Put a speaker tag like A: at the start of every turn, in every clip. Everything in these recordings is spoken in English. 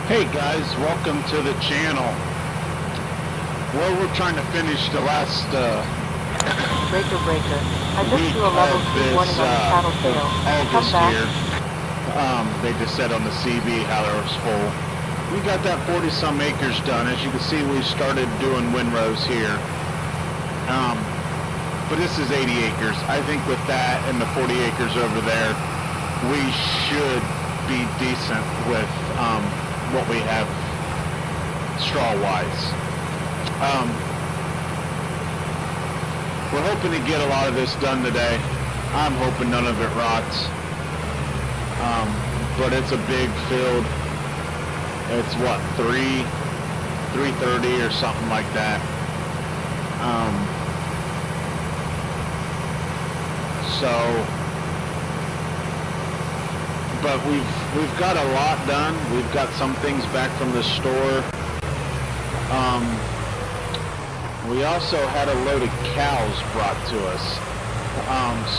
A: Hey guys, welcome to the channel. Well, we're trying to finish the last
B: Breaker. I just
A: week
B: threw a level
A: of
B: 2
A: this
B: warning on the cattle sale. Come
A: August
B: back.
A: here. They just said on the CB how it was full. We got that 40 some acres done. As you can see, we started doing windrows here. But this is 80 acres. I think with that and the 40 acres over there, we should be decent with what we have straw-wise. We're hoping to get a lot of this done today. I'm hoping none of it rots. But it's a big field. It's what, 330 or something like that. But we've got a lot done. We've got some things back from the store. We also had a load of cows brought to us.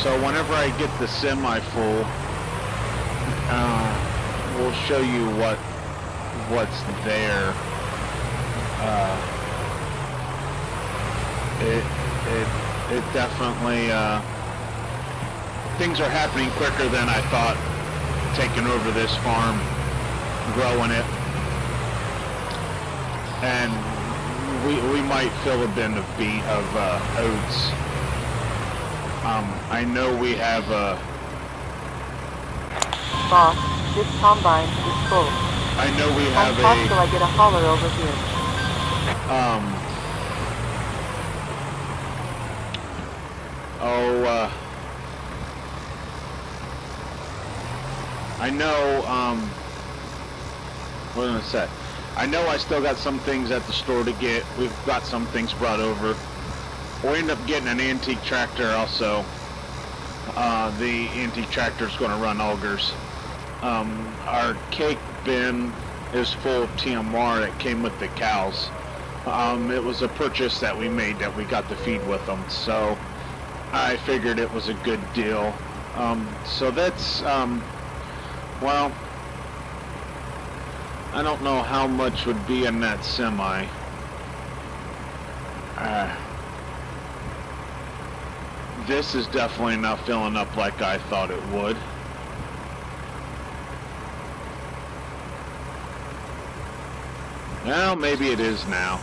A: So whenever I get the semi full, we'll show you what's there. It definitely things are happening quicker than I thought. Taking over this farm, growing it, and we might fill a bin of oats. I know we have
B: Boss, this combine is full.
A: I know we have
B: I'm tough till I get a hauler over here.
A: I know, what was I gonna say? I know I still got some things at the store to get. We've got some things brought over. We'll end up getting an antique tractor also. The antique tractor is going to run augers. Our cake bin is full of TMR that came with the cows. It was a purchase that we made that we got to feed with them, so I figured it was a good deal. So that's, well, I don't know how much would be in that semi. This is definitely not filling up like I thought it would. Well, maybe it is now.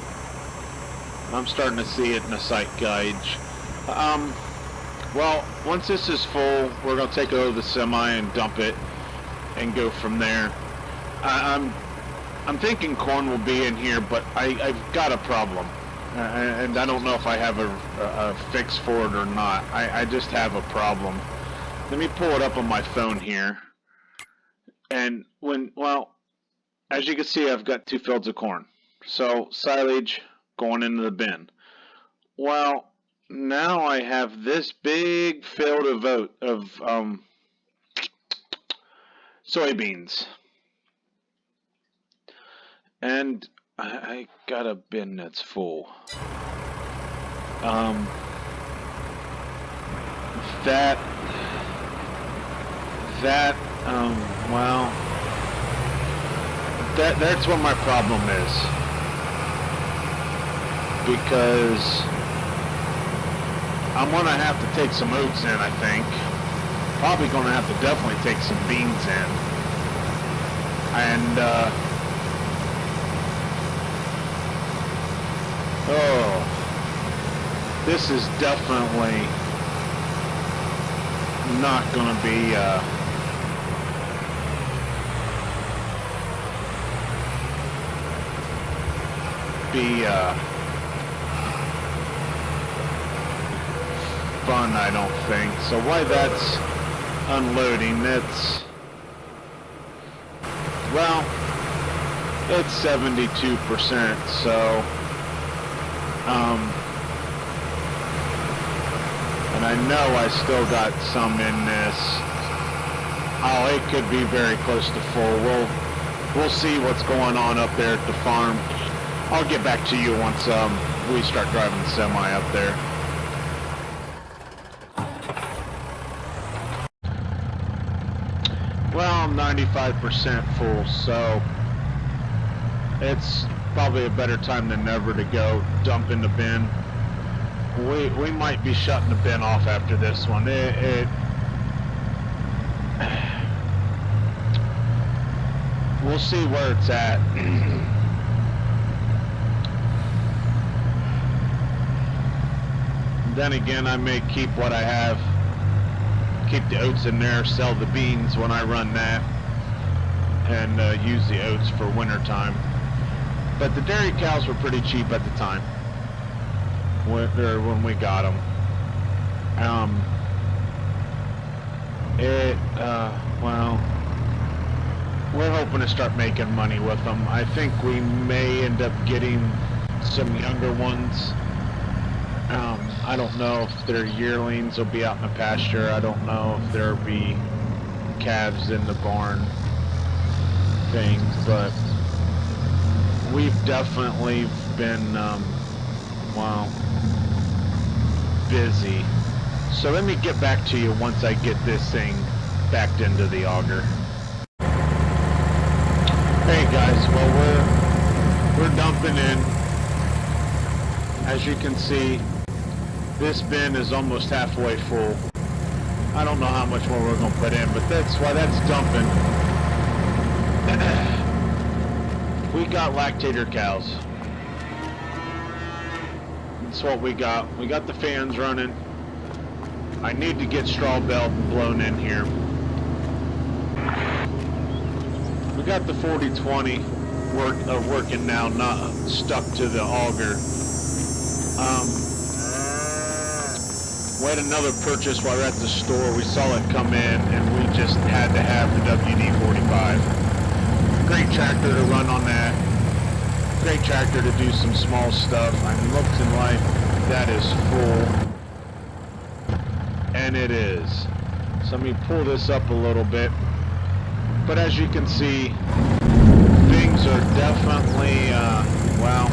A: I'm starting to see it in the sight gauge. Well, once this is full, we're going to take it over the semi and dump it and go from there. I'm thinking corn will be in here, but I've got a problem. And I don't know if I have a fix for it or not. I just have a problem. Let me pull it up on my phone here. And well, as you can see, I've got 2 fields of corn. So silage going into the bin. Well, now I have this big field of soybeans. And I got a bin that's full. Well, that's what my problem is. Because I'm gonna have to take some oats in, I think. Probably gonna have to definitely take some beans in. And, oh, this is definitely not going to be fun, I don't think. So while that's unloading, that's, well, it's 72%, so and I know I still got some in this. Oh, it could be very close to full. We'll see what's going on up there at the farm. I'll get back to you once we start driving the semi up there. Well, I'm 95% full, so it's probably a better time than never to go dump in the bin. We might be shutting the bin off after this one. We'll see where it's at. Then again, I may keep what I have, keep the oats in there, sell the beans when I run that, and use the oats for winter time. But the dairy cows were pretty cheap at the time when we got them. Well, we're hoping to start making money with them. I think we may end up getting some younger ones. I don't know if their yearlings will be out in the pasture. I don't know if there'll be calves in the barn things, but we've definitely been, well, busy. So let me get back to you once I get this thing backed into the auger. Hey guys, well we're dumping in. As you can see, this bin is almost halfway full. I don't know how much more we're going to put in, but that's why that's dumping. We got lactator cows. That's what we got. We got the fans running. I need to get straw belt blown in here. We got the 40-20 working now, not stuck to the auger. We had another purchase while we were at the store. We saw it come in, and we just had to have the WD-45. Great tractor to run on that. Great tractor to do some small stuff. I mean, looks in life, that is full. And it is. So let me pull this up a little bit. But as you can see, things are definitely, well,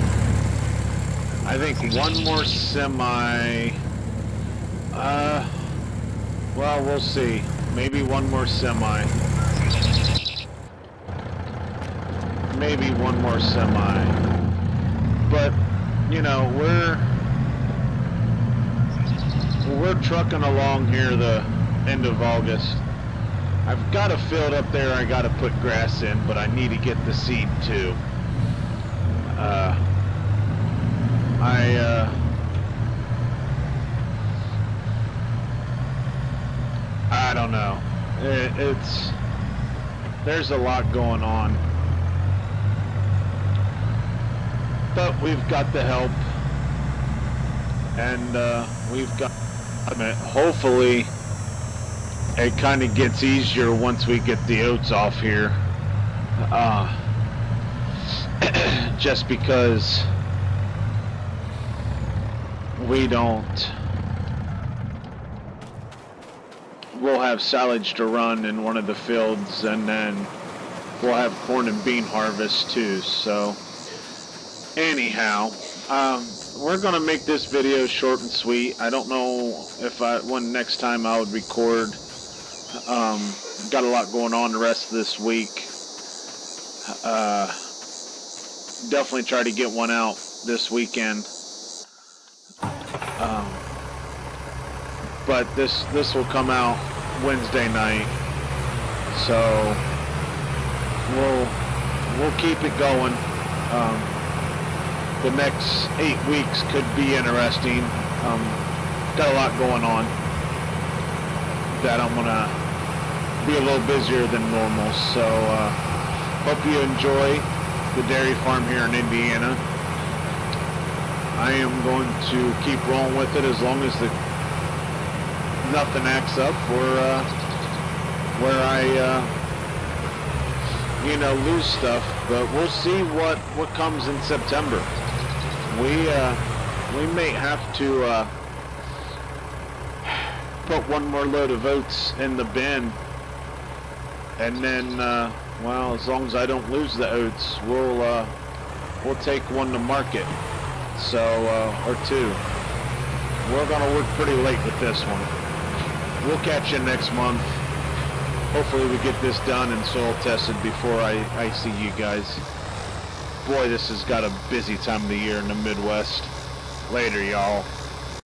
A: I think one more semi, well, we'll see. Maybe one more semi. Maybe one more semi. But, you know, we're trucking along here the end of August. I've got a field up there I got to put grass in, but I need to get the seed too. I don't know. There's a lot going on. But we've got the help. And we've got, hopefully it kind of gets easier once we get the oats off here. Just because we'll have silage to run in one of the fields, and then we'll have corn and bean harvest too. So anyhow, we're gonna make this video short and sweet. I don't know if when next time I would record. Got a lot going on the rest of this week. Definitely try to get one out this weekend. But this will come out Wednesday night, so we'll keep it going. The next 8 weeks could be interesting. Got a lot going on that I'm gonna be a little busier than normal. So hope you enjoy the dairy farm here in Indiana. I am going to keep rolling with it as long as nothing acts up where I lose stuff. But we'll see what comes in September. We may have to put one more load of oats in the bin, and then well, as long as I don't lose the oats, we'll take one to market. So or two. We're gonna work pretty late with this one. We'll catch you next month. Hopefully we get this done and soil tested before I see you guys. boy, this has got a busy time of the year in the Midwest. Later, y'all.